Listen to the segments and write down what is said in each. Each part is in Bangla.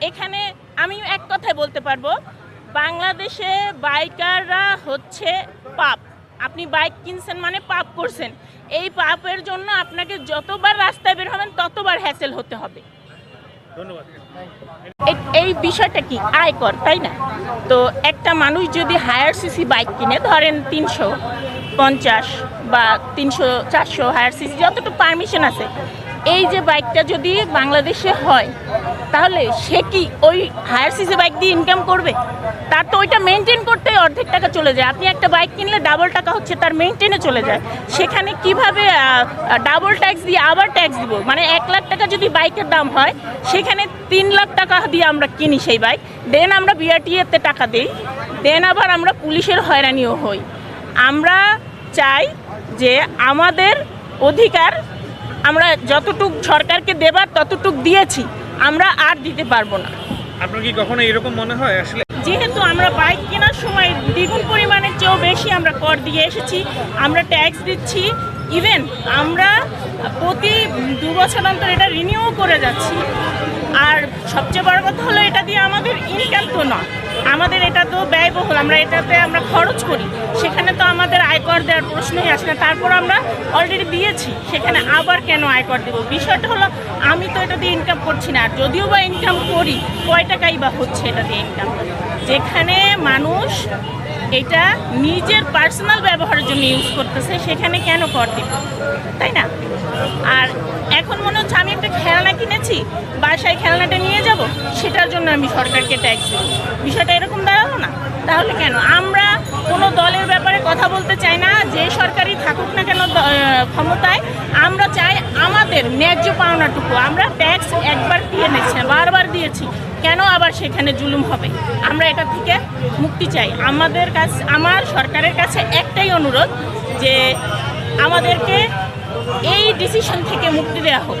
এখানে আমি এক কথায় বলতে পারবো, বাংলাদেশে বাইকাররা হচ্ছে পাপ। আপনি বাইক কিনছেন মানে পাপ করছেন। এই পাপের জন্য আপনাকে যতবার রাস্তায় বের হবেন ততবার হ্যাসেল হতে হবে। ধন্যবাদ। এই বিষয়টা কি আয়কর, তাই না? তো একটা মানুষ যদি হায়ার সিসি বাইক কিনে, ধরেন 350 বা 300-400 হায়ার সিসি যতটুকু পারমিশন আছে, এই যে বাইকটা যদি বাংলাদেশে হয় তাহলে সে কি ওই হায়ার সিসি বাইক দিয়ে ইনকাম করবে? তার তো ওইটা মেনটেন করতেই অর্ধেক টাকা চলে যায়। আপনি একটা বাইক কিনলে ডাবল টাকা হচ্ছে তার মেনটেনে চলে যায়। সেখানে কিভাবে ডাবল ট্যাক্স দিয়ে আবার ট্যাক্স দিব? মানে 1 লাখ টাকা যদি বাইকের দাম হয়, সেখানে 3 লাখ টাকা দিয়ে আমরা কিনি সেই বাইক, দেন আমরা বিআরটিএতে টাকা দিই, দেন আবার আমরা পুলিশের হয়রানিও হই। আমরা চাই যে আমাদের অধিকার আমরা যতটুক সরকারকে দেবার ততটুক দিয়েছি, আমরা আর দিতে পারবো না। আপনার কি কখনো এরকম মনে হয় আসলে? যেহেতু আমরা বাইক কেনার সময় দ্বিগুণ পরিমাণের চেয়েও বেশি আমরা কর দিয়ে এসেছি, আমরা ট্যাক্স দিচ্ছি, ইভেন আমরা প্রতি 2 বছর অন্তর এটা রিনিউ করে যাচ্ছি। আর সবচেয়ে বড় কথা হলো, এটা দিয়ে আমাদের ইনকাম তো নয়, আমাদের এটা তো ব্যয়বহুল, আমরা এটাতে আমরা খরচ করি, সেখানে তো আমাদের আয়কর দেওয়ার প্রশ্নই আসে না। তারপর আমরা অলরেডি দিয়েছি, সেখানে আবার কেন আয়কর দেব? বিষয়টা হলো, আমি তো এটা দিয়ে ইনকাম করছি না, আর যদিও বা ইনকাম করি, কয় টাকাই বা হচ্ছে এটা দিয়ে ইনকাম? যেখানে মানুষ এটা নিজের পার্সোনাল ব্যবহারের জন্য ইউজ করতেছে, সেখানে কেন কর দিব, তাই না? আর এখন মনে হচ্ছে আমি একটা খেলনা কিনেছি, বাসায় খেলনাটা নিয়ে যাব, সেটার জন্য আমি সরকারকে ট্যাক্স দেব। বিষয়টা এরকম দাঁড়ালো না? তাহলে কেন? আমরা কোনো দলের ব্যাপারে কথা বলতে চাই না, যে সরকারই থাকুক না কেন ক্ষমতায়, আমরা চাই আমাদের ন্যায্য পাওনাটুকু। আমরা ট্যাক্স একবার দিয়ে নিচ্ছি না, বারবার দিয়েছি, কেন আবার সেখানে জুলুম হবে? আমরা এটা থেকে মুক্তি চাই। আমার সরকারের কাছে একটাই অনুরোধ, যে আমাদেরকে এই ডিসিশন থেকে মুক্তি দেওয়া হোক।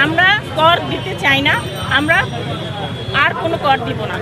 আমরা কর দিতে চাই না, আমরা আর কোনো কর দিব না।